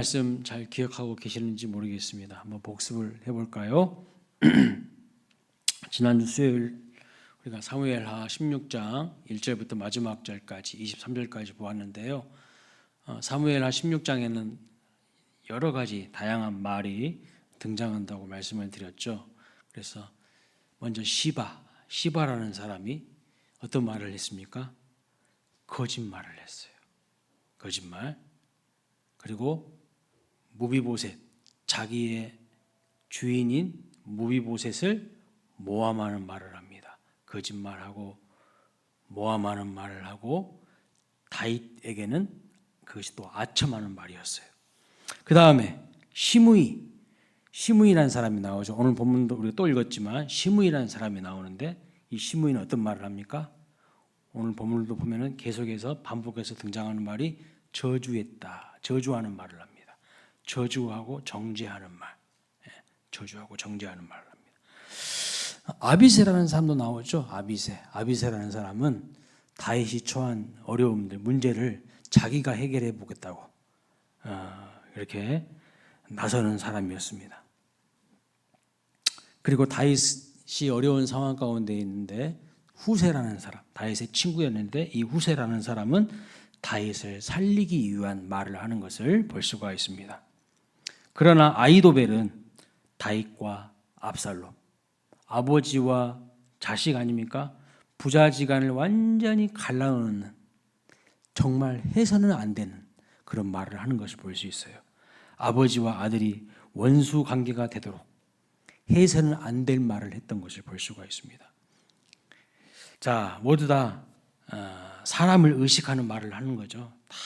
말씀 잘 기억하고 계시는지 모르겠습니다. 한번 복습을 해볼까요? 지난주 수요일 우리가 사무엘하 16장 1절부터 마지막 절까지 23절까지 보았는데요. 사무엘하 16장에는 여러 가지 다양한 말이 등장한다고 말씀을 드렸죠. 그래서 먼저 시바라는 사람이 어떤 말을 했습니까? 거짓말을 했어요. 거짓말. 그리고 무비보셋, 자기의 주인인 무비보셋을 모함하는 말을 합니다. 거짓말하고 모함하는 말을 하고 다윗에게는 그것이 또 아첨하는 말이었어요. 그 다음에 시므이라는 사람이 나오죠. 오늘 본문도 우리가 또 읽었지만 시므이라는 사람이 나오는데 이 시므이는 어떤 말을 합니까? 오늘 본문도 보면은 계속해서 반복해서 등장하는 말이 저주하는 말을 합니다. 저주하고 정죄하는 말, 저주하고 정죄하는 말을 합니다. 아비새라는 사람도 나오죠. 아비새라는 사람은 다윗이 처한 어려움들, 문제를 자기가 해결해 보겠다고 이렇게 나서는 사람이었습니다. 그리고 다윗이 어려운 상황 가운데 있는데 후세라는 사람, 다윗의 친구였는데 이 후세라는 사람은 다윗을 살리기 위한 말을 하는 것을 볼 수가 있습니다. 그러나 아이도벨은 다윗과 압살롬, 아버지와 자식 아닙니까? 부자지간을 완전히 갈라놓는, 정말 해서는 안 되는 그런 말을 하는 것을 볼 수 있어요. 아버지와 아들이 원수 관계가 되도록 해서는 안 될 말을 했던 것을 볼 수가 있습니다. 자, 모두 다 사람을 의식하는 말을 하는 거죠. 다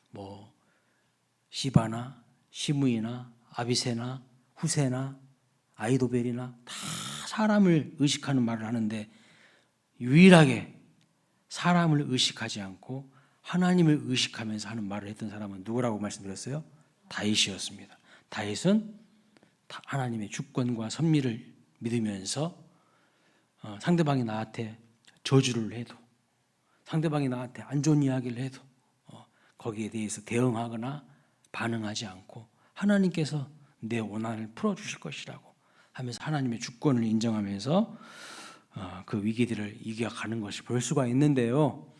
뭐 시바나 시므이나 아비새나 후세나 아이도벨이나 다 사람을 의식하는 말을 하는데 유일하게 사람을 의식하지 않고 하나님을 의식하면서 하는 말을 했던 사람은 누구라고 말씀드렸어요? 다윗이었습니다. 다윗은 하나님의 주권과 섭리를 믿으면서 상대방이 나한테 저주를 해도, 상대방이 나한테 안 좋은 이야기를 해도 거기에 대해서 대응하거나 반응하지 않고 하나님께서 내 원한을 풀어주실 것이라고 하면서 하나님의 주권을 인정하면서 그 위기들을 이겨가는 것을 볼 수가 있는데요.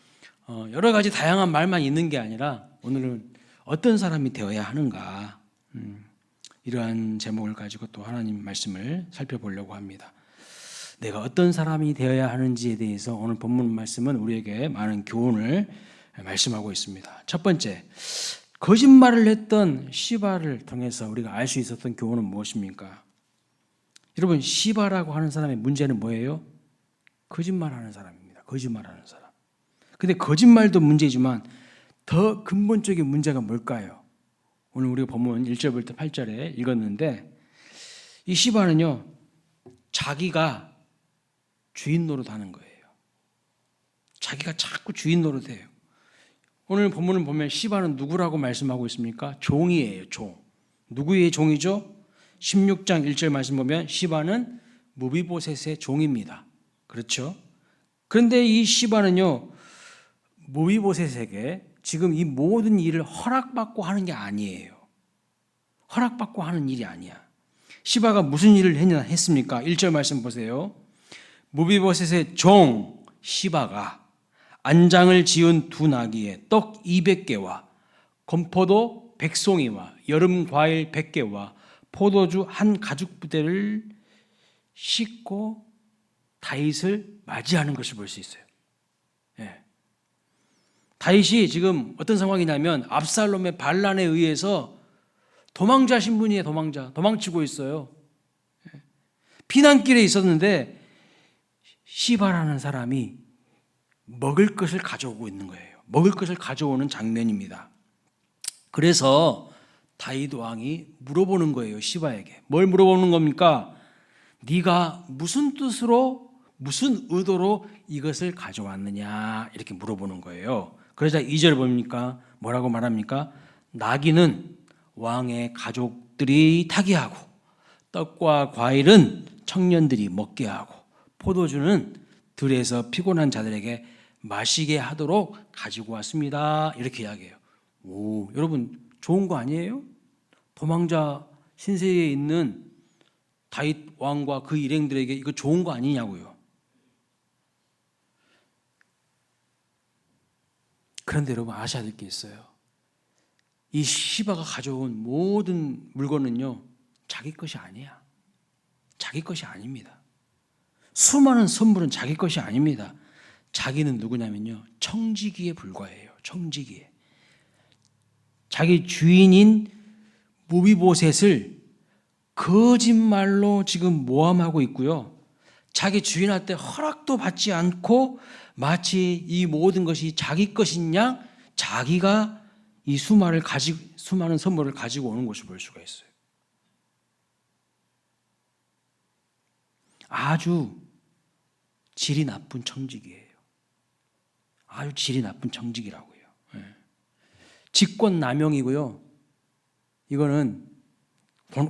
여러 가지 다양한 말만 있는 게 아니라 오늘은 어떤 사람이 되어야 하는가, 이러한 제목을 가지고 또 하나님 말씀을 살펴보려고 합니다. 내가 어떤 사람이 되어야 하는지에 대해서 오늘 본문 말씀은 우리에게 많은 교훈을 말씀하고 있습니다. 첫 번째, 거짓말을 했던 시바를 통해서 우리가 알 수 있었던 교훈은 무엇입니까? 여러분, 시바라고 하는 사람의 문제는 뭐예요? 거짓말하는 사람입니다. 거짓말하는 사람. 근데 거짓말도 문제지만 더 근본적인 문제가 뭘까요? 오늘 우리가 본문 1절부터 8절에 읽었는데 이 시바는요, 자기가 주인 노릇하는 거예요. 자기가 자꾸 주인 노릇해요. 오늘 본문을 보면 시바는 누구라고 말씀하고 있습니까? 종이에요. 종. 누구의 종이죠? 16장 1절 말씀 보면 시바는 무비보셋의 종입니다. 그렇죠? 그런데 이 시바는요, 무비보셋에게 지금 이 모든 일을 허락받고 하는 게 아니에요. 허락받고 하는 일이 아니야. 시바가 무슨 일을 했습니까? 1절 말씀 보세요. 무비보셋의 종 시바가 안장을 지은 두 나귀에 떡 200개와 건포도 100송이와 여름 과일 100개와 포도주 한 가죽 부대를 싣고 다윗을 맞이하는 것을 볼 수 있어요. 예. 다윗이 지금 어떤 상황이냐면 압살롬의 반란에 의해서 도망자 신분이에요. 도망치고 있어요. 예. 피난길에 있었는데 시바라는 사람이 먹을 것을 가져오고 있는 거예요. 먹을 것을 가져오는 장면입니다. 그래서 다윗 왕이 물어보는 거예요. 시바에게. 뭘 물어보는 겁니까? 네가 무슨 뜻으로, 무슨 의도로 이것을 가져왔느냐, 이렇게 물어보는 거예요. 그러자 2절 봅니까? 뭐라고 말합니까? 나귀는 왕의 가족들이 타게 하고 떡과 과일은 청년들이 먹게 하고 포도주는 들에서 피곤한 자들에게 마시게 하도록 가지고 왔습니다. 이렇게 이야기해요. 오, 여러분 좋은 거 아니에요? 도망자 신세에 있는 다윗 왕과 그 일행들에게 이거 좋은 거 아니냐고요. 그런데 여러분 아셔야 될 게 있어요. 이 시바가 가져온 모든 물건은요, 자기 것이 아니야. 자기 것이 아닙니다. 수많은 선물은 자기 것이 아닙니다. 자기는 누구냐면요, 청지기에 불과해요. 청지기에. 자기 주인인 무비보셋을 거짓말로 지금 모함하고 있고요. 자기 주인한테 허락도 받지 않고 마치 이 모든 것이 자기 것인 양 자기가 이 수많은 선물을 가지고 오는 것을 볼 수가 있어요. 아주 질이 나쁜 청지기예요. 아주 질이 나쁜 청지기라고요. 직권 남용이고요. 이거는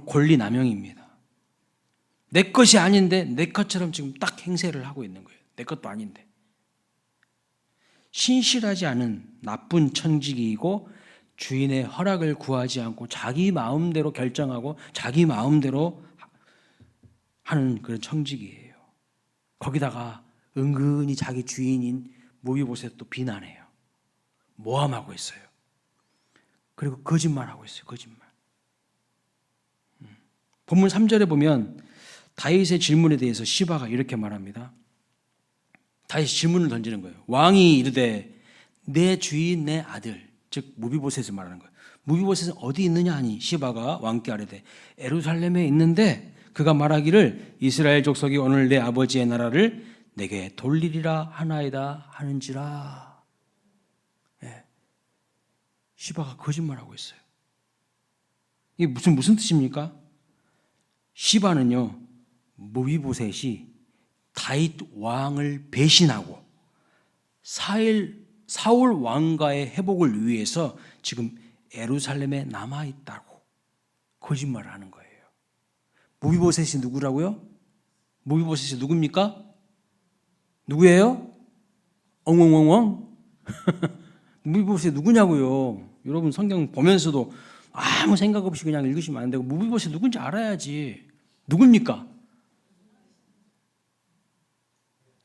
권리 남용입니다. 내 것이 아닌데 내 것처럼 지금 딱 행세를 하고 있는 거예요. 내 것도 아닌데. 신실하지 않은 나쁜 청지기이고 주인의 허락을 구하지 않고 자기 마음대로 결정하고 자기 마음대로 하는 그런 청지기예요. 거기다가 은근히 자기 주인인 무비보셋도 비난해요. 모함하고 있어요. 그리고 거짓말하고 있어요. 거짓말. 본문 3절에 보면 다윗의 질문에 대해서 시바가 이렇게 말합니다. 다윗이 질문을 던지는 거예요. 왕이 이르되 내 주인 내 아들, 즉 무비보셋을 말하는 거예요. 무비보셋은 어디 있느냐 하니 시바가 왕께 아뢰되 예루살렘에 있는데 그가 말하기를 이스라엘 족속이 오늘 내 아버지의 나라를 내게 돌리리라 하나이다 하는지라. 예. 시바가 거짓말하고 있어요. 이게 무슨 뜻입니까? 시바는요, 무비보셋이 다윗 왕을 배신하고 사울 왕가의 회복을 위해서 지금 예루살렘에 남아 있다고 거짓말을 하는 거예요. 무비보셋이 누구라고요? 무비보셋이 누굽니까? 누구예요? 엉엉엉엉. 무비보셋이 누구냐고요? 여러분 성경 보면서도 아무 생각 없이 그냥 읽으시면 안 되고 무비보셋이 누군지 알아야지. 누굽니까?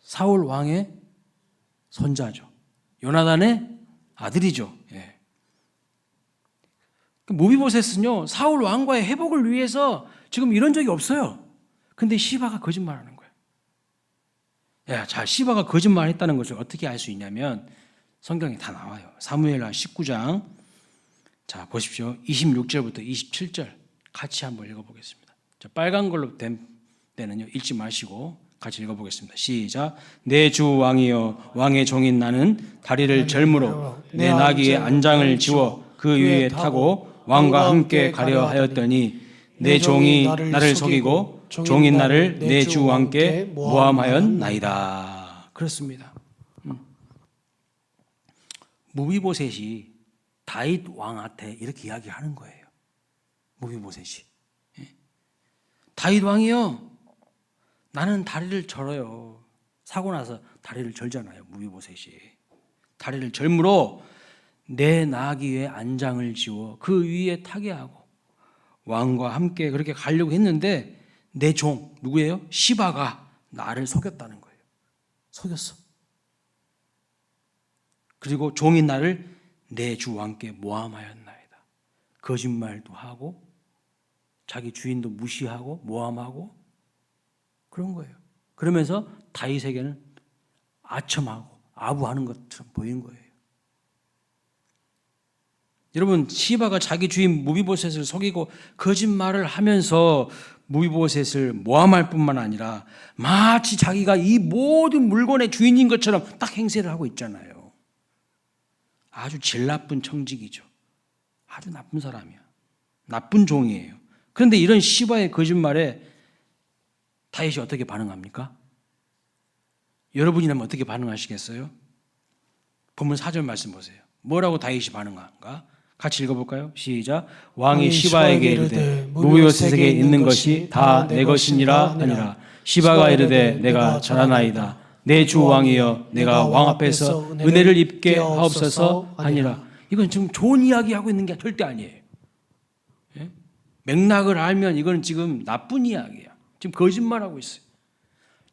사울 왕의 손자죠. 요나단의 아들이죠. 예. 무비보셋은요, 사울 왕과의 회복을 위해서 지금 이런 적이 없어요. 근데 시바가 거짓말하는 거예요. 야, 자, 시바가 거짓말했다는 것을 어떻게 알 수 있냐면 성경에 다 나와요. 사무엘하 19장. 자, 보십시오. 26절부터 27절 같이 한번 읽어보겠습니다. 자, 빨간 걸로 된 데는요, 읽지 마시고 같이 읽어보겠습니다. 시작. 내 주 왕이여 왕의 종인 나는 다리를 절므로 내 나귀의 안장을 지워 그 위에 타고 왕과 함께 가려 하였더니 내 종이 나를 속이고 종인 나를 내 주 왕께 모함하였나이다. 그렇습니다. 무비보셋이 다윗 왕한테 이렇게 이야기하는 거예요. 무비보셋이. 다윗 왕이요, 나는 다리를 절어요. 사고 나서 다리를 절잖아요. 무비보셋이. 다리를 절므로 내 나귀의 안장을 지워 그 위에 타게 하고 왕과 함께 그렇게 가려고 했는데 내 종, 누구예요? 시바가 나를 속였다는 거예요. 속였어. 그리고 종인 나를 내 주 왕께 모함하였나이다. 거짓말도 하고 자기 주인도 무시하고 모함하고 그런 거예요. 그러면서 다윗에게는 아첨하고 아부하는 것처럼 보이는 거예요. 여러분, 시바가 자기 주인 무비보셋을 속이고 거짓말을 하면서 무비보셋을 모함할 뿐만 아니라 마치 자기가 이 모든 물건의 주인인 것처럼 딱 행세를 하고 있잖아요. 아주 질 나쁜 청직이죠. 아주 나쁜 사람이야. 나쁜 종이에요. 그런데 이런 시바의 거짓말에 다윗이 어떻게 반응합니까? 여러분이라면 어떻게 반응하시겠어요? 본문 4절 말씀 보세요. 뭐라고 다윗이 반응한가? 같이 읽어볼까요? 시작. 왕이 시바에게 이르되 무비보셋에게 있는 것이 다 내 것이니라 하니라. 시바가 이르되 내가 전하나이다. 내 주 왕이여 내가 왕 앞에서 은혜를 입게 하옵소서 하니라. 이건 지금 좋은 이야기하고 있는 게 절대 아니에요. 예? 맥락을 알면 이건 지금 나쁜 이야기야. 지금 거짓말하고 있어요.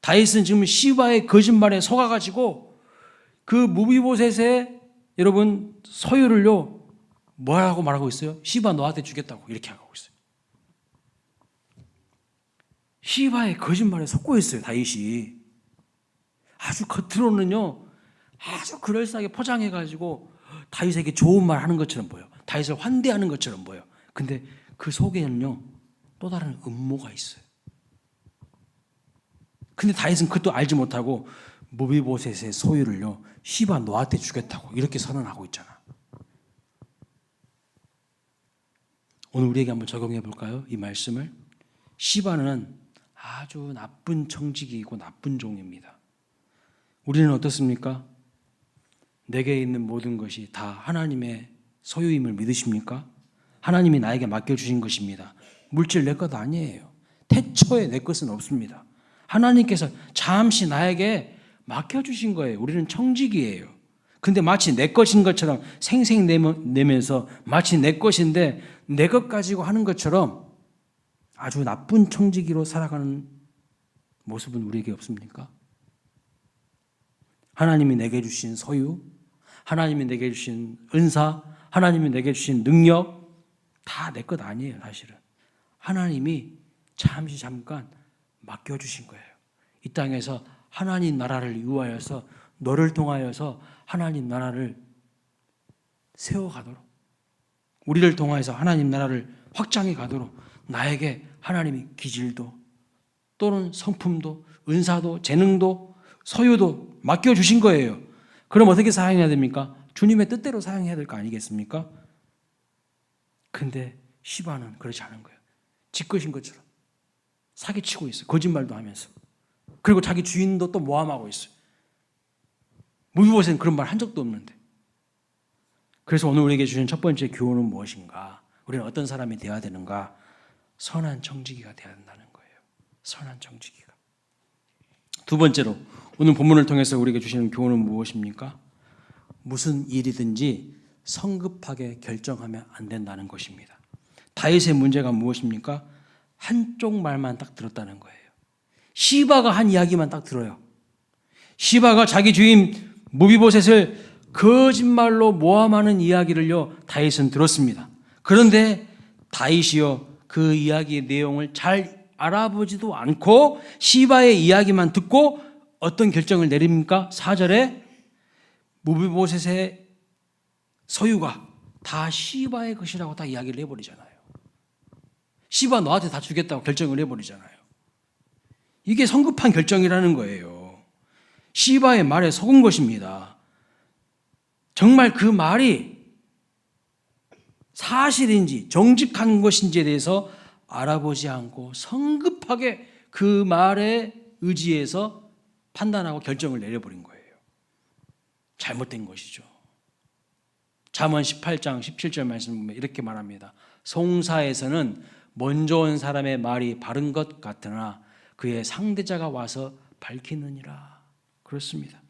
다윗은 지금 시바의 거짓말에 속아가지고 그 무비보셋의 여러분 소유를요 뭐라고 말하고 있어요? 시바 너한테 주겠다고 이렇게 하고 있어요. 시바의 거짓말에 속고 있어요. 다윗이 아주 겉으로는요 아주 그럴싸하게 포장해가지고 다윗에게 좋은 말 하는 것처럼 보여. 다윗을 환대하는 것처럼 보여. 근데 그 속에는요 또 다른 음모가 있어요. 근데 다윗은 그것도 알지 못하고 무비보셋의 소유를요 시바 너한테 주겠다고 이렇게 선언하고 있잖아. 오늘 우리에게 한번 적용해 볼까요? 이 말씀을. 시바는 아주 나쁜 청지기이고 나쁜 종입니다. 우리는 어떻습니까? 내게 있는 모든 것이 다 하나님의 소유임을 믿으십니까? 하나님이 나에게 맡겨주신 것입니다. 물질 내 것 아니에요. 태초에 내 것은 없습니다. 하나님께서 잠시 나에게 맡겨주신 거예요. 우리는 청지기예요. 근데 마치 내 것인 것처럼 생색내면서 마치 내 것인데 내 것 가지고 하는 것처럼 아주 나쁜 청지기로 살아가는 모습은 우리에게 없습니까? 하나님이 내게 주신 소유, 하나님이 내게 주신 은사, 하나님이 내게 주신 능력 다 내 것 아니에요. 사실은 하나님이 잠깐 맡겨주신 거예요. 이 땅에서 하나님 나라를 위하여서 너를 통하여서 하나님 나라를 세워가도록 우리를 통하여서 하나님 나라를 확장해 가도록 나에게 하나님이 기질도 또는 성품도 은사도 재능도 소유도 맡겨주신 거예요. 그럼 어떻게 사용해야 됩니까? 주님의 뜻대로 사용해야 될 거 아니겠습니까? 근데 시바는 그렇지 않은 거예요. 지 것인 것처럼 사기치고 있어요. 거짓말도 하면서. 그리고 자기 주인도 또 모함하고 있어요. 무비보셋은 그런 말 한 적도 없는데. 그래서 오늘 우리에게 주신 첫 번째 교훈은 무엇인가? 우리는 어떤 사람이 되어야 되는가? 선한 청지기가 되어야 된다는 거예요. 선한 청지기가. 두 번째로 오늘 본문을 통해서 우리에게 주시는 교훈은 무엇입니까? 무슨 일이든지 성급하게 결정하면 안 된다는 것입니다. 다윗의 문제가 무엇입니까? 한쪽 말만 딱 들었다는 거예요. 시바가 한 이야기만 딱 들어요. 시바가 자기 주인 무비보셋을 거짓말로 모함하는 이야기를요 다윗은 들었습니다. 그런데 다윗이요 그 이야기의 내용을 잘 알아보지도 않고 시바의 이야기만 듣고 어떤 결정을 내립니까? 4절에 무비보셋의 소유가 다 시바의 것이라고 다 이야기를 해버리잖아요. 시바 너한테 다 주겠다고 결정을 해버리잖아요. 이게 성급한 결정이라는 거예요. 시바의 말에 속은 것입니다. 정말 그 말이 사실인지 정직한 것인지에 대해서 알아보지 않고 성급하게 그 말에 의지해서 판단하고 결정을 내려버린 거예요. 잘못된 것이죠. 잠언 18장 17절 말씀 보면 이렇게 말합니다. 송사에서는 먼저 온 사람의 말이 바른 것 같으나 그의 상대자가 와서 밝히느니라. 그렇습니다.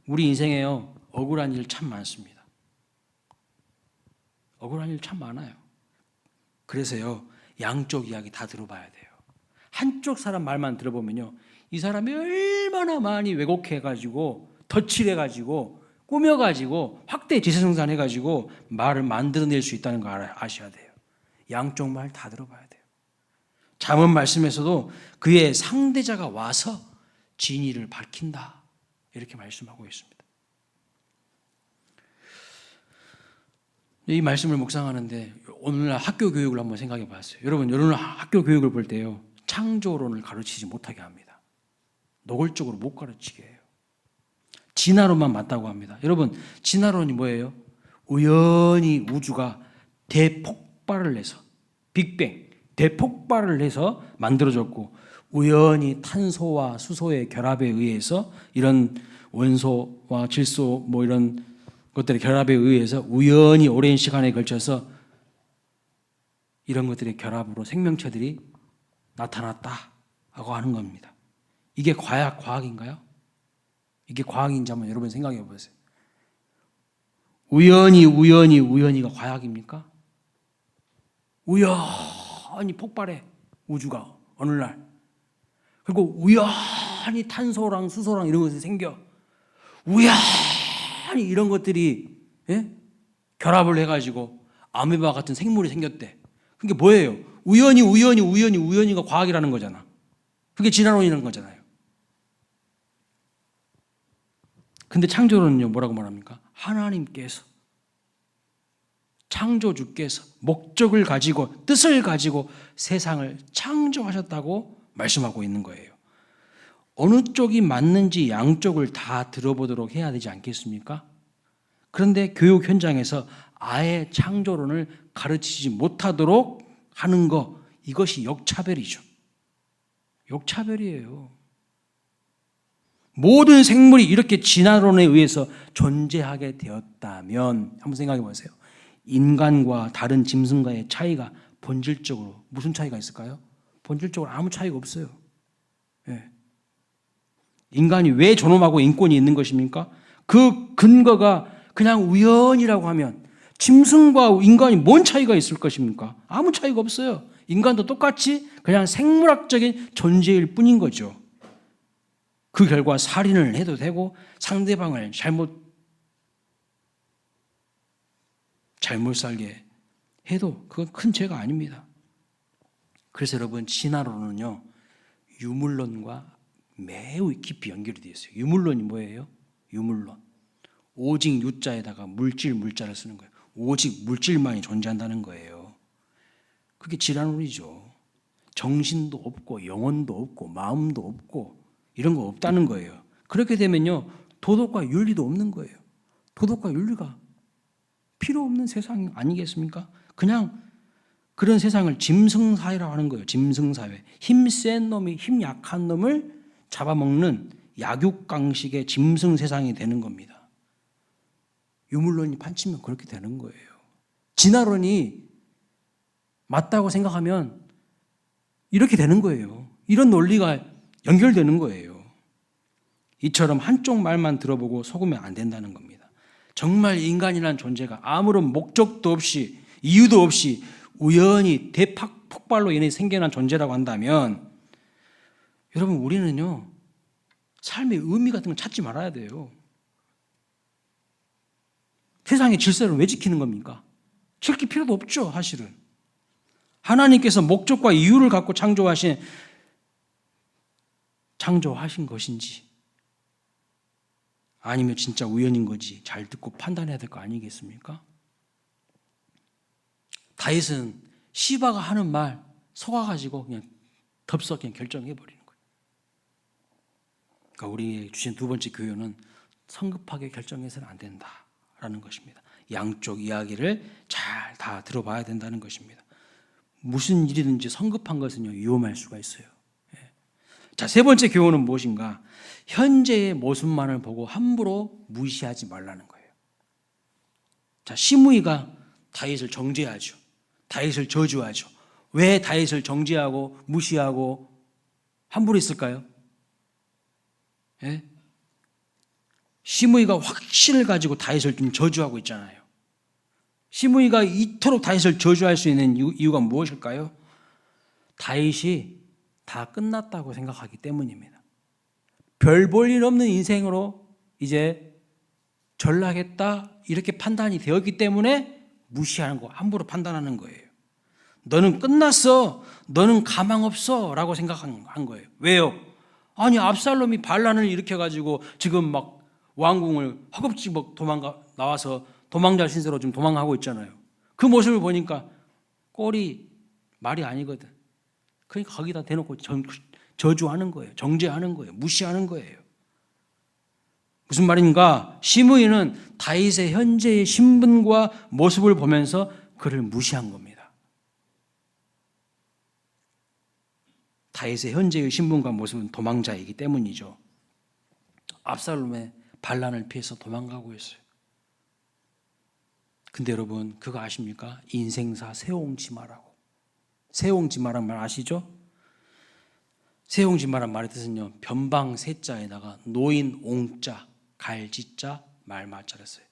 우리 인생에요 억울한 일 참 많습니다. 억울한 일 참 많아요. 그래서요 양쪽 이야기 다 들어봐야 돼요. 한쪽 사람 말만 들어보면요 이 사람이 얼마나 많이 왜곡해가지고 덧칠해가지고 꾸며가지고 확대 지세성산해가지고 말을 만들어낼 수 있다는 거 아셔야 돼요. 양쪽 말 다 들어봐야 돼요. 잠언 말씀에서도 그의 상대자가 와서 진위를 밝힌다 이렇게 말씀하고 있습니다. 이 말씀을 묵상하는데 오늘날 학교 교육을 한번 생각해 봤어요. 여러분 학교 교육을 볼 때요 창조론을 가르치지 못하게 합니다. 노골적으로 못 가르치게 해요. 진화론만 맞다고 합니다. 여러분 진화론이 뭐예요? 우연히 우주가 대폭발을 해서 빅뱅 대폭발을 해서 만들어졌고 우연히 탄소와 수소의 결합에 의해서 이런 원소와 질소 뭐 이런 것들의 결합에 의해서 우연히 오랜 시간에 걸쳐서 이런 것들의 결합으로 생명체들이 나타났다고 하는 겁니다. 이게 과학인가요? 이게 과학인지 한번 여러분 생각해 보세요. 우연히가 과학입니까? 우연히 폭발해 우주가 어느 날. 그리고 우연히 탄소랑 수소랑 이런 것이 생겨. 우연히 이런 것들이 결합을 해가지고 아메바 같은 생물이 생겼대. 그게 뭐예요? 우연히가 과학이라는 거잖아. 그게 진화론이라는 거잖아요. 근데 창조론은요, 뭐라고 말합니까? 하나님께서, 창조주께서 목적을 가지고 뜻을 가지고 세상을 창조하셨다고 말씀하고 있는 거예요. 어느 쪽이 맞는지 양쪽을 다 들어보도록 해야 되지 않겠습니까? 그런데 교육 현장에서 아예 창조론을 가르치지 못하도록 하는 거, 이것이 역차별이죠. 역차별이에요. 모든 생물이 이렇게 진화론에 의해서 존재하게 되었다면 한번 생각해 보세요. 인간과 다른 짐승과의 차이가 본질적으로 무슨 차이가 있을까요? 본질적으로 아무 차이가 없어요. 인간이 왜 존엄하고 인권이 있는 것입니까? 그 근거가 그냥 우연이라고 하면 짐승과 인간이 뭔 차이가 있을 것입니까? 아무 차이가 없어요. 인간도 똑같이 그냥 생물학적인 존재일 뿐인 거죠. 그 결과 살인을 해도 되고 상대방을 잘못 살게 해도 그건 큰 죄가 아닙니다. 그래서 여러분, 진화론은요, 유물론과 매우 깊이 연결이 되어 있어요. 유물론이 뭐예요? 유물론. 오직 유자에다가 물자를 쓰는 거예요. 오직 물질만이 존재한다는 거예요. 그게 진화론이죠. 정신도 없고 영혼도 없고 마음도 없고 이런 거 없다는 거예요. 그렇게 되면요, 도덕과 윤리도 없는 거예요. 도덕과 윤리가 필요 없는 세상 아니겠습니까? 그냥 그런 세상을 짐승사회라고 하는 거예요. 짐승사회. 힘센 놈이 힘 약한 놈을 잡아먹는 약육강식의 짐승 세상이 되는 겁니다. 유물론이 판치면 그렇게 되는 거예요. 진화론이 맞다고 생각하면 이렇게 되는 거예요. 이런 논리가 연결되는 거예요. 이처럼 한쪽 말만 들어보고 속으면 안 된다는 겁니다. 정말 인간이라는 존재가 아무런 목적도 없이 이유도 없이 우연히 대폭발로 인해 생겨난 존재라고 한다면 여러분, 우리는요, 삶의 의미 같은 걸 찾지 말아야 돼요. 세상의 질서를 왜 지키는 겁니까? 지킬 필요도 없죠, 사실은. 하나님께서 목적과 이유를 갖고 창조하신 것인지 아니면 진짜 우연인 건지 잘 듣고 판단해야 될 거 아니겠습니까? 다윗은 시바가 하는 말 속아가지고 그냥 덥석 그냥 결정해버리는 거예요. 그러니까 우리 주신 두 번째 교훈은 성급하게 결정해서는 안 된다라는 것입니다. 양쪽 이야기를 잘 다 들어봐야 된다는 것입니다. 무슨 일이든지 성급한 것은요, 위험할 수가 있어요. 자, 세 번째 교훈은 무엇인가? 현재의 모습만을 보고 함부로 무시하지 말라는 거예요. 자, 시므이가 다윗을 정죄하죠. 다윗을 저주하죠. 왜 다윗을 정죄하고 무시하고 함부로 했을까요? 시므이가 확신을 가지고 다윗을 좀 저주하고 있잖아요. 시므이가 이토록 다윗을 저주할 수 있는 이유가 무엇일까요? 다윗이 다 끝났다고 생각하기 때문입니다. 별 볼 일 없는 인생으로 이제 전락했다 이렇게 판단이 되었기 때문에 무시하는 거, 함부로 판단하는 거예요. 너는 끝났어, 너는 가망 없어 라고 생각한 거예요. 왜요? 아니, 압살롬이 반란을 일으켜가지고 지금 막 왕궁을 허겁지겁 나와서 도망자 신세로 지금 도망하고 있잖아요. 그 모습을 보니까 꼴이 말이 아니거든. 그러니까 거기다 대놓고 저주하는 거예요. 정죄하는 거예요. 무시하는 거예요. 무슨 말인가? 시므이는 다윗의 현재의 신분과 모습을 보면서 그를 무시한 겁니다. 다윗의 현재의 신분과 모습은 도망자이기 때문이죠. 압살롬의 반란을 피해서 도망가고 있어요. 근데 여러분, 그거 아십니까? 인생사 세옹지마라고. 세옹지마란 말 아시죠? 세옹지마란 말의 뜻은요, 변방 세자에다가 노인 옹자, 갈지자, 말마자를 써요.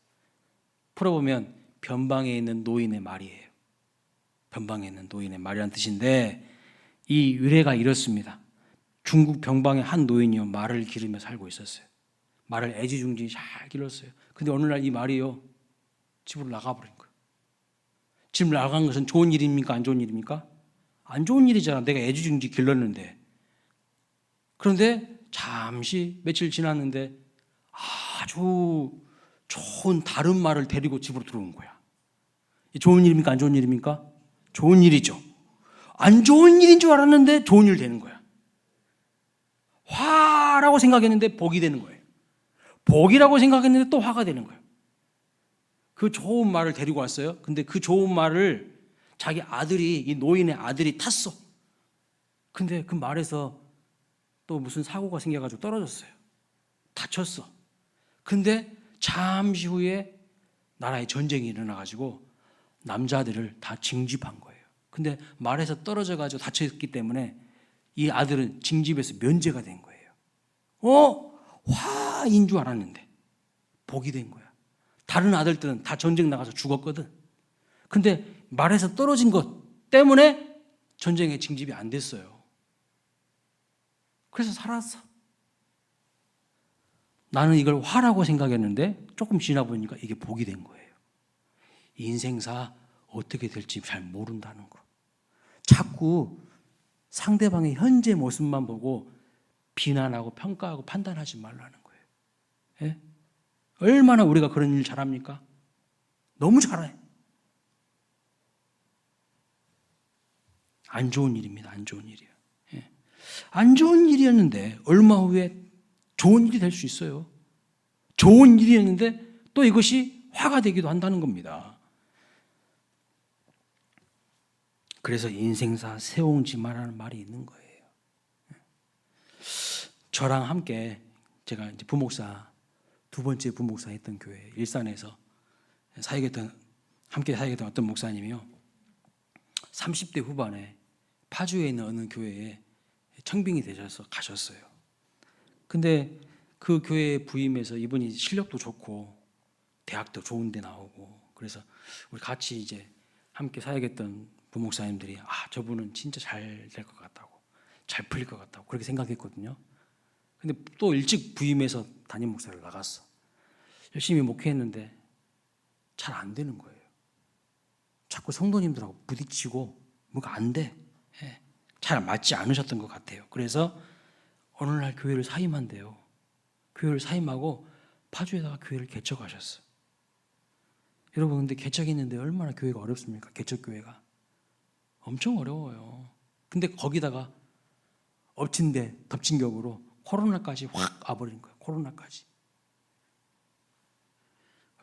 풀어보면 변방에 있는 노인의 말이에요. 변방에 있는 노인의 말이라는 뜻인데 이 유래가 이렇습니다. 중국 변방의 한 노인이요 말을 기르며 살고 있었어요. 말을 애지중지 잘 길렀어요. 근데 어느 날 이 말이요 집으로 나가버린 거예요. 집 나간 것은 좋은 일입니까? 안 좋은 일입니까? 안 좋은 일이잖아. 내가 애지중지 길렀는데. 그런데 잠시 며칠 지났는데 아주 좋은 다른 말을 데리고 집으로 들어온 거야. 좋은 일입니까? 안 좋은 일입니까? 좋은 일이죠. 안 좋은 일인 줄 알았는데 좋은 일 되는 거야. 화라고 생각했는데 복이 되는 거예요. 복이라고 생각했는데 또 화가 되는 거예요. 그 좋은 말을 데리고 왔어요. 근데 그 좋은 말을 자기 아들이, 이 노인의 아들이 탔어. 근데 그 말에서 또 무슨 사고가 생겨가지고 떨어졌어요. 다쳤어. 근데 잠시 후에 나라에 전쟁이 일어나가지고 남자들을 다 징집한 거예요. 근데 말에서 떨어져가지고 다쳤기 때문에 이 아들은 징집에서 면제가 된 거예요. 화인 줄 알았는데 복이 된 거야. 다른 아들들은 다 전쟁 나가서 죽었거든. 근데 말에서 떨어진 것 때문에 전쟁에 징집이 안 됐어요. 그래서 살았어. 나는 이걸 화라고 생각했는데 조금 지나 보니까 이게 복이 된 거예요. 인생사 어떻게 될지 잘 모른다는 거. 자꾸 상대방의 현재 모습만 보고 비난하고 평가하고 판단하지 말라는 거예요. 예? 얼마나 우리가 그런 일 잘합니까? 너무 잘해. 안 좋은 일입니다. 안 좋은 일이에요. 예. 안 좋은 일이었는데 얼마 후에 좋은 일이 될 수 있어요. 좋은 일이었는데 또 이것이 화가 되기도 한다는 겁니다. 그래서 인생사 세옹지마라는 말이 있는 거예요. 저랑 함께 제가 이제 부목사 두 번째 부목사 했던 교회 일산에서 함께 사역했던 어떤 목사님이요 30대 후반에 파주에 있는 어느 교회에 청빙이 되셔서 가셨어요. 근데 그 교회에 부임해서 이분이 실력도 좋고 대학도 좋은 데 나오고 그래서 우리 같이 이제 함께 사역했던 부목사님들이 저분은 진짜 잘 될 것 같다고 잘 풀릴 것 같다고 그렇게 생각했거든요. 근데 또 일찍 부임해서 담임 목사를 나갔어. 열심히 목회했는데 잘 안 되는 거예요. 자꾸 성도님들하고 부딪히고 뭐가 안 돼. 잘 맞지 않으셨던 것 같아요. 그래서 어느 날 교회를 사임한대요. 교회를 사임하고 파주에다가 교회를 개척하셨어. 여러분 근데 개척했는데 얼마나 교회가 어렵습니까? 개척교회가 엄청 어려워요. 근데 거기다가 엎친 데 덮친 격으로 코로나까지 확 와버린 거예요. 코로나까지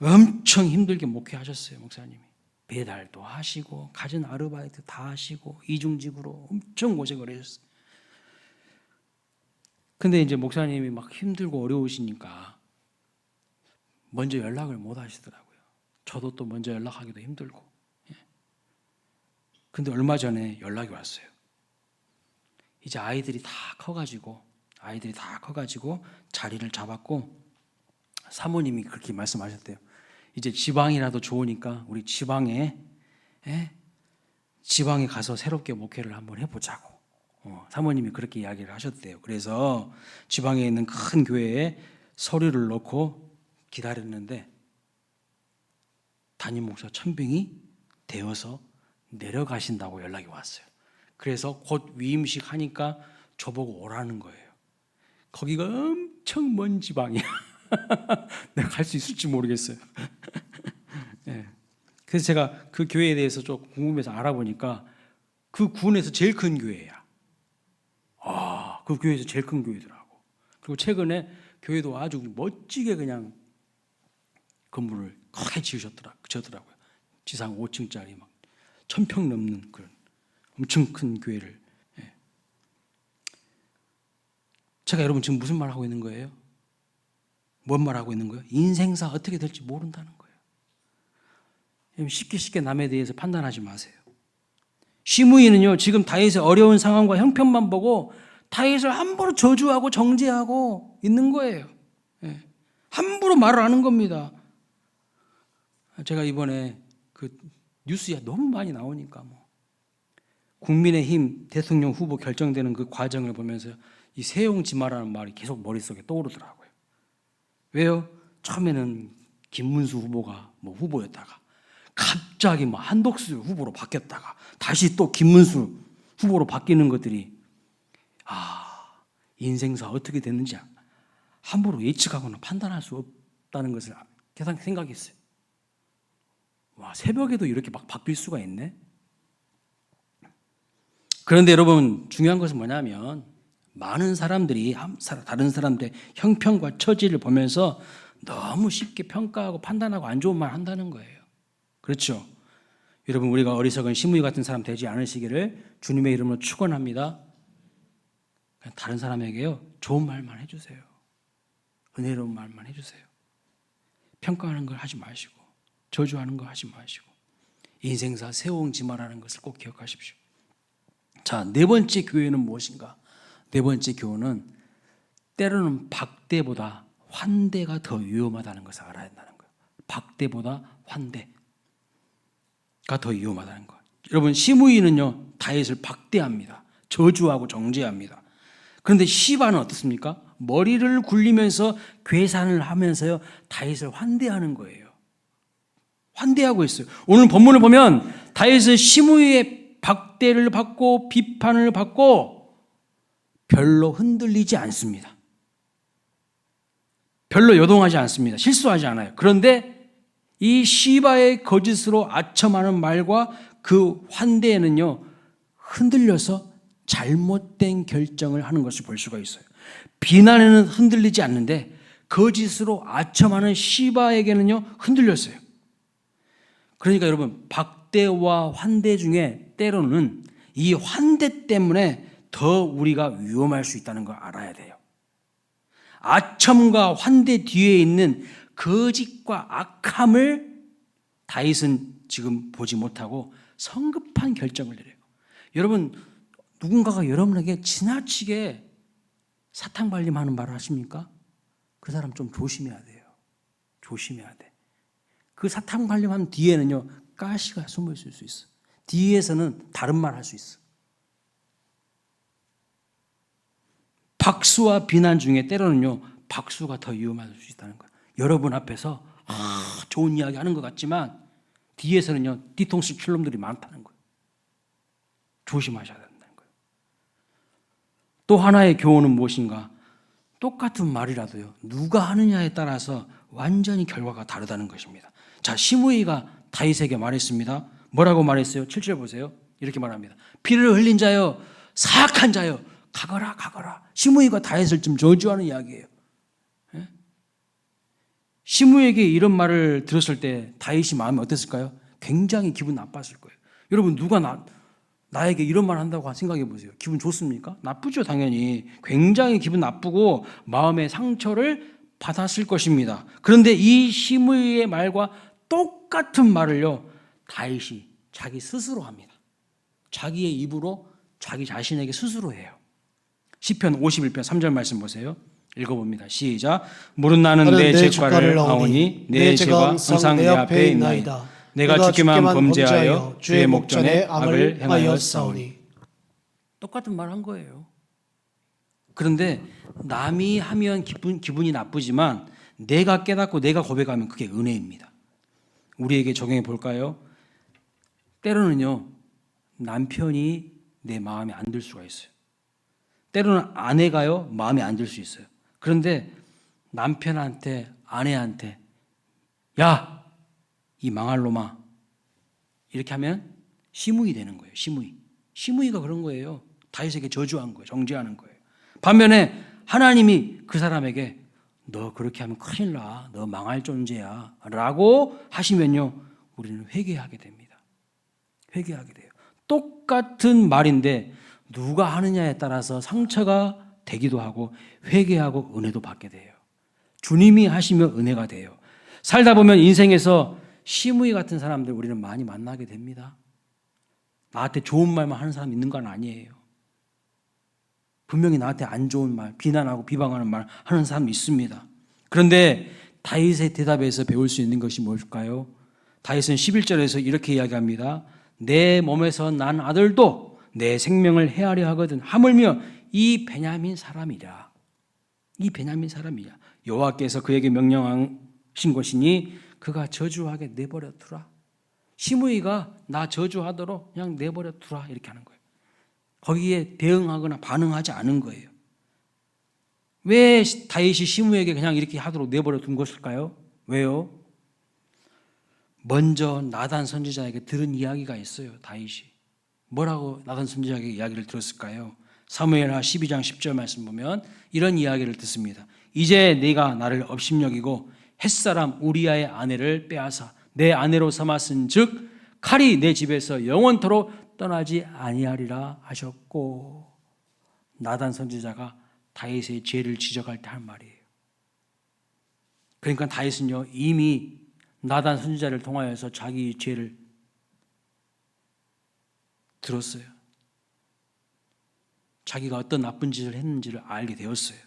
엄청 힘들게 목회하셨어요. 목사님이 배달도 하시고 가진 아르바이트 다 하시고 이중직으로 엄청 고생을 하셨어요. 근데 이제 목사님이 막 힘들고 어려우시니까 먼저 연락을 못 하시더라고요. 저도 또 먼저 연락하기도 힘들고. 근데 얼마 전에 연락이 왔어요. 이제 아이들이 다 커가지고 자리를 잡았고 사모님이 그렇게 말씀하셨대요. 이제 지방이라도 좋으니까 우리 지방에 가서 새롭게 목회를 한번 해보자고. 사모님이 그렇게 이야기를 하셨대요. 그래서 지방에 있는 큰 교회에 서류를 넣고 기다렸는데 담임 목사 천빙이 되어서 내려가신다고 연락이 왔어요. 그래서 곧 위임식 하니까 저보고 오라는 거예요. 거기가 엄청 먼 지방이야. 내가 갈 수 있을지 모르겠어요. 네. 그래서 제가 그 교회에 대해서 좀 궁금해서 알아보니까 그 군에서 제일 큰 교회야. 그 교회에서 제일 큰 교회더라고. 그리고 최근에 교회도 아주 멋지게 그냥 건물을 크게 지으셨더라고요. 지상 5층짜리 막 1000평 넘는 그런 엄청 큰 교회를. 제가 여러분 지금 무슨 말 하고 있는 거예요? 뭔 말 하고 있는 거예요? 인생사 어떻게 될지 모른다는 거예요. 쉽게 남에 대해서 판단하지 마세요. 시므이는요 지금 다윗의 어려운 상황과 형편만 보고 다윗을 함부로 저주하고 정죄하고 있는 거예요. 함부로 말을 하는 겁니다. 제가 이번에 그 뉴스에 너무 많이 나오니까 국민의힘 대통령 후보 결정되는 그 과정을 보면서 이 세용지마라는 말이 계속 머릿속에 떠오르더라고요. 왜요? 처음에는 김문수 후보가 후보였다가 갑자기 한독수 후보로 바뀌었다가 다시 또 김문수 후보로 바뀌는 것들이 인생사 어떻게 됐는지 함부로 예측하거나 판단할 수 없다는 것을 계속 생각했어요. 새벽에도 이렇게 막 바뀔 수가 있네. 그런데 여러분, 중요한 것은 뭐냐면 많은 사람들이 다른 사람들의 형편과 처지를 보면서 너무 쉽게 평가하고 판단하고 안 좋은 말 한다는 거예요. 그렇죠? 여러분, 우리가 어리석은 시므이 같은 사람 되지 않으시기를 주님의 이름으로 축원합니다. 다른 사람에게요, 좋은 말만 해주세요. 은혜로운 말만 해주세요. 평가하는 걸 하지 마시고 저주하는 거 하지 마시고 인생사 세옹지마라는 것을 꼭 기억하십시오. 자, 네 번째 교훈은 무엇인가? 네 번째 교훈은 때로는 박대보다 환대가 더 위험하다는 것을 알아야 한다는 거예요. 박대보다 환대가 더 위험하다는 거예요. 여러분, 시므이는요 다윗을 박대합니다. 저주하고 정죄합니다. 그런데 시바는 어떻습니까? 머리를 굴리면서 괴산을 하면서요 다윗을 환대하는 거예요. 환대하고 있어요. 오늘 본문을 보면 다윗은 시므이의 박대를 받고 비판을 받고 별로 흔들리지 않습니다. 별로 요동하지 않습니다. 실수하지 않아요. 그런데 이 시바의 거짓으로 아첨하는 말과 그 환대에는요 흔들려서 잘못된 결정을 하는 것을 볼 수가 있어요. 비난에는 흔들리지 않는데 거짓으로 아첨하는 시바에게는요 흔들렸어요. 그러니까 여러분, 박대와 환대 중에 때로는 이 환대 때문에 더 우리가 위험할 수 있다는 걸 알아야 돼요. 아첨과 환대 뒤에 있는 거짓과 악함을 다윗은 지금 보지 못하고 성급한 결정을 내려요. 여러분, 누군가가 여러분에게 지나치게 사탕발림하는 말을 하십니까? 그 사람 좀 조심해야 돼요. 조심해야 돼. 그 사탕발림한 뒤에는요 가시가 숨어 있을 수 있어. 뒤에서는 다른 말 할 수 있어. 박수와 비난 중에 때로는요 박수가 더 위험할 수 있다는 거예요. 여러분 앞에서 좋은 이야기 하는 것 같지만 뒤에서는요 뒤통수 칠 놈들이 많다는 거예요. 조심하셔야 된다는 거예요. 또 하나의 교훈은 무엇인가? 똑같은 말이라도요 누가 하느냐에 따라서 완전히 결과가 다르다는 것입니다. 자, 시므이가 다윗에게 말했습니다. 뭐라고 말했어요? 7절 보세요. 이렇게 말합니다. 피를 흘린 자여, 사악한 자여, 가거라 가거라. 시므이가 다윗을 좀 저주하는 이야기예요. 예? 시므이에게 이런 말을 들었을 때 다윗이 마음이 어땠을까요? 굉장히 기분 나빴을 거예요. 여러분, 누가 나에게 이런 말 한다고 생각해 보세요. 기분 좋습니까? 나쁘죠, 당연히. 굉장히 기분 나쁘고 마음의 상처를 받았을 것입니다. 그런데 이 시므이의 말과 똑같은 말을요 다윗이 자기 스스로 합니다. 자기의 입으로 자기 자신에게 스스로 해요. 시편 51편 3절 말씀 보세요. 읽어봅니다. 시작. 무릇 나는 내 죄과를 아오니 내 죄가 항상 내 앞에 있나이다. 내가 주께만 범죄하여 주의 목전에 악을 행하였사오니. 똑같은 말 한 거예요. 그런데 남이 하면 기분이 나쁘지만 내가 깨닫고 내가 고백하면 그게 은혜입니다. 우리에게 적용해 볼까요? 때로는요 남편이 내 마음에 안 들 수가 있어요. 때로는 아내가요 마음에 안 들 수 있어요. 그런데 남편한테 아내한테 야, 이 망할 놈아 이렇게 하면 시므이 되는 거예요. 시므이가 그런 거예요. 다윗에게 저주한 거예요. 정죄하는 거예요. 반면에 하나님이 그 사람에게 너 그렇게 하면 큰일 나. 너 망할 존재야 라고 하시면요 우리는 회개하게 됩니다. 회개하게 돼요. 똑같은 말인데 누가 하느냐에 따라서 상처가 되기도 하고 회개하고 은혜도 받게 돼요. 주님이 하시면 은혜가 돼요. 살다 보면 인생에서 시므이 같은 사람들 우리는 많이 만나게 됩니다. 나한테 좋은 말만 하는 사람 있는 건 아니에요. 분명히 나한테 안 좋은 말, 비난하고 비방하는 말 하는 사람 있습니다. 그런데 다윗의 대답에서 배울 수 있는 것이 뭘까요? 다윗은 11절에서 이렇게 이야기합니다. 내 몸에서 난 아들도 내 생명을 해하려 하거든. 하물며 이 베냐민 사람이라. 이 베냐민 사람이야. 여호와께서 그에게 명령하신 것이니 그가 저주하게 내버려 두라. 시므이가 나 저주하도록 그냥 내버려 두라 이렇게 하는 거예요. 거기에 대응하거나 반응하지 않은 거예요. 왜 다윗이 시므이에게 그냥 이렇게 하도록 내버려 둔 것일까요? 왜요? 먼저 나단 선지자에게 들은 이야기가 있어요. 다윗이 뭐라고 나단 선지자에게 이야기를 들었을까요? 사무엘하 12장 10절 말씀 보면 이런 이야기를 듣습니다. 이제 네가 나를 업심여기고 햇사람 우리아의 아내를 빼앗아 내 아내로 삼았은즉 칼이 내 집에서 영원토록 떠나지 아니하리라 하셨고, 나단 선지자가 다윗의 죄를 지적할 때 한 말이에요. 그러니까 다윗은요 이미 나단 선지자를 통하여서 자기 죄를 들었어요. 자기가 어떤 나쁜 짓을 했는지를 알게 되었어요.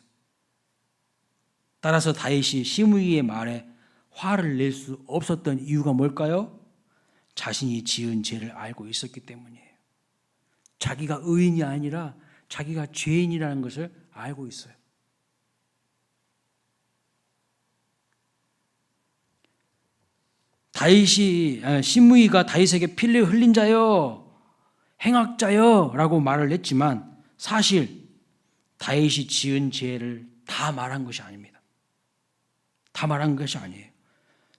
따라서 다윗이 시므이의 말에 화를 낼 수 없었던 이유가 뭘까요? 자신이 지은 죄를 알고 있었기 때문이에요. 자기가 의인이 아니라 자기가 죄인이라는 것을 알고 있어요. 시므이가 다윗에게 피를 흘린 자여, 행악자여 라고 말을 했지만 사실 다윗이 지은 죄를 다 말한 것이 아닙니다. 다 말한 것이 아니에요.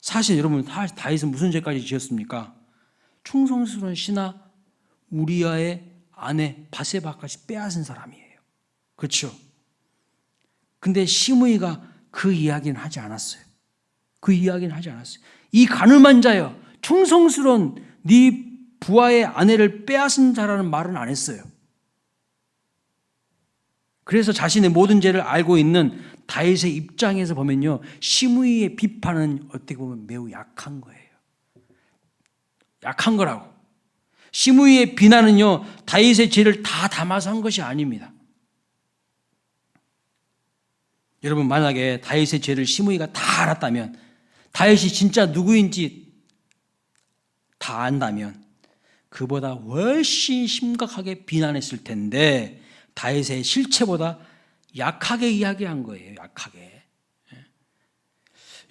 사실 여러분 다윗은 무슨 죄까지 지었습니까? 충성스러운 신하 우리아의 아내 바세바까지 빼앗은 사람이에요. 그렇죠? 근데 시므이가 그 이야기는 하지 않았어요. 그 이야기는 하지 않았어요. 이 가늠한 자여, 충성스러운 네 부하의 아내를 빼앗은 자라는 말은 안 했어요. 그래서 자신의 모든 죄를 알고 있는 다윗의 입장에서 보면요, 시므이의 비판은 어떻게 보면 매우 약한 거예요. 약한 거라고. 시므이의 비난은요 다윗의 죄를 다 담아서 한 것이 아닙니다. 여러분, 만약에 다윗의 죄를 시므이가 다 알았다면, 다윗이 진짜 누구인지 다 안다면 그보다 훨씬 심각하게 비난했을 텐데 다윗의 실체보다 약하게 이야기한 거예요. 약하게.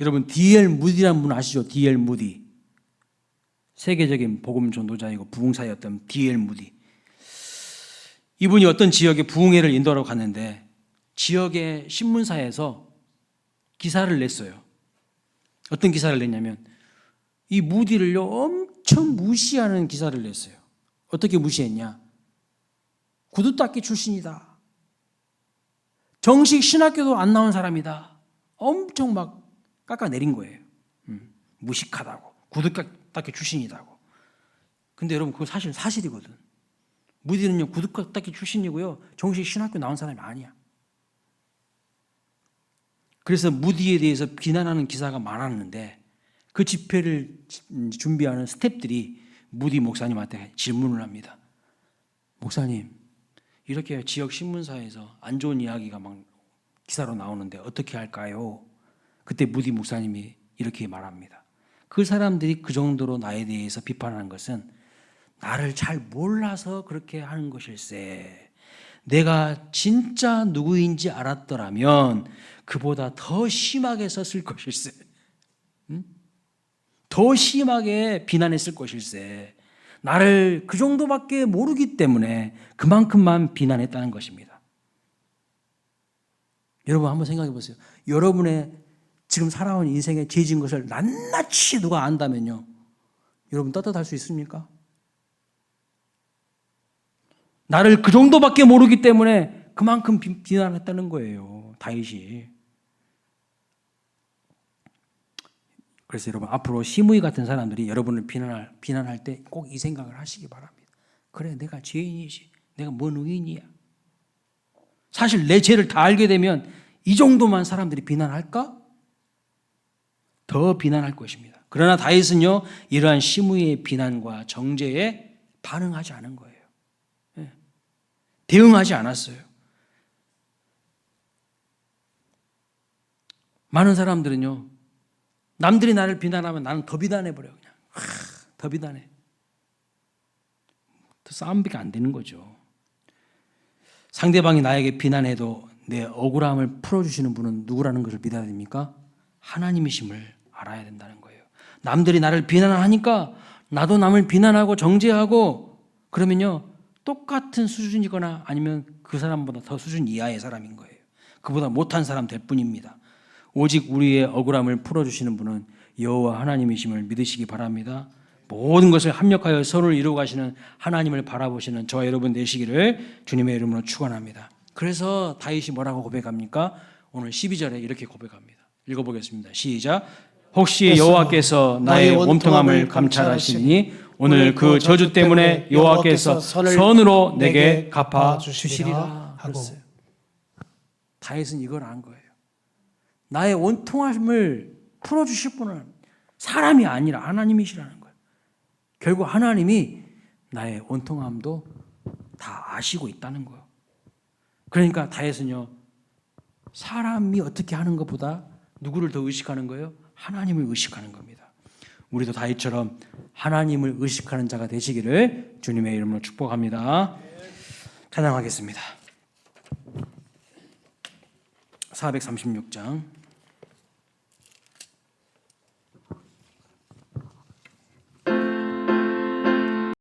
여러분, D.L. 무디라는 분 아시죠? D.L. 무디. 세계적인 복음 전도자이고 부흥사였던 D.L. 무디. 이분이 어떤 지역에 부흥회를 인도하러 갔는데 지역의 신문사에서 기사를 냈어요. 어떤 기사를 냈냐면 이 무디를요 엄청 무시하는 기사를 냈어요. 어떻게 무시했냐? 구두닦이 출신이다. 정식 신학교도 안 나온 사람이다. 엄청 막 깎아내린 거예요. 무식하다고. 구두닦이 출신이다고. 근데 여러분, 그거 사실이거든. 무디는요 구두닦이 출신이고요 정식 신학교 나온 사람이 아니야. 그래서 무디에 대해서 비난하는 기사가 많았는데 그 집회를 준비하는 스태프들이 무디 목사님한테 질문을 합니다. 목사님, 이렇게 지역 신문사에서 안 좋은 이야기가 막 기사로 나오는데 어떻게 할까요? 그때 무디 목사님이 이렇게 말합니다. 그 사람들이 그 정도로 나에 대해서 비판하는 것은 나를 잘 몰라서 그렇게 하는 것일세. 내가 진짜 누구인지 알았더라면 그보다 더 심하게 썼을 것일세. 더 심하게 비난했을 것일세. 나를 그 정도밖에 모르기 때문에 그만큼만 비난했다는 것입니다. 여러분, 한번 생각해 보세요. 여러분의 지금 살아온 인생에 죄 지은 것을 낱낱이 누가 안다면요, 여러분 떳떳할 수 있습니까? 나를 그 정도밖에 모르기 때문에 그만큼 비난했다는 거예요, 다윗이. 그래서 여러분, 앞으로 시므이 같은 사람들이 여러분을 비난할 때 꼭 이 생각을 하시기 바랍니다. 그래, 내가 죄인이지. 내가 뭔 의인이야. 사실 내 죄를 다 알게 되면 이 정도만 사람들이 비난할까? 더 비난할 것입니다. 그러나 다윗은요 이러한 시므이의 비난과 정죄에 반응하지 않은 거예요. 대응하지 않았어요. 많은 사람들은요 남들이 나를 비난하면 나는 더 비난해버려. 그냥 더 비난해. 더 싸움밖에 안 되는 거죠. 상대방이 나에게 비난해도 내 억울함을 풀어주시는 분은 누구라는 것을 믿어야 됩니까? 하나님이심을 알아야 된다는 거예요. 남들이 나를 비난하니까 나도 남을 비난하고 정죄하고 그러면요 똑같은 수준이거나 아니면 그 사람보다 더 수준 이하의 사람인 거예요. 그보다 못한 사람 될 뿐입니다. 오직 우리의 억울함을 풀어주시는 분은 여호와 하나님이심을 믿으시기 바랍니다. 모든 것을 합력하여 서로를 이루어 가시는 하나님을 바라보시는 저와 여러분 되시기를 주님의 이름으로 축원합니다. 그래서 다윗이 뭐라고 고백합니까? 오늘 12절에 이렇게 고백합니다. 읽어보겠습니다. 시작. 혹시 여호와께서 나의 온통함을 감찰하시니 오늘 그 저주 때문에 여호와께서 선으로 내게 갚아 주시리라 하셨어요. 다윗은 이걸 안 거예요. 나의 온통함을 풀어주실 분은 사람이 아니라 하나님이시라는 거예요. 결국 하나님이 나의 온통함도 다 아시고 있다는 거예요. 그러니까 다윗은요 사람이 어떻게 하는 것보다 누구를 더 의식하는 거예요? 하나님을 의식하는 겁니다. 우리도 다윗처럼 하나님을 의식하는 자가 되시기를 주님의 이름으로 축복합니다. 찬양하겠습니다. 436장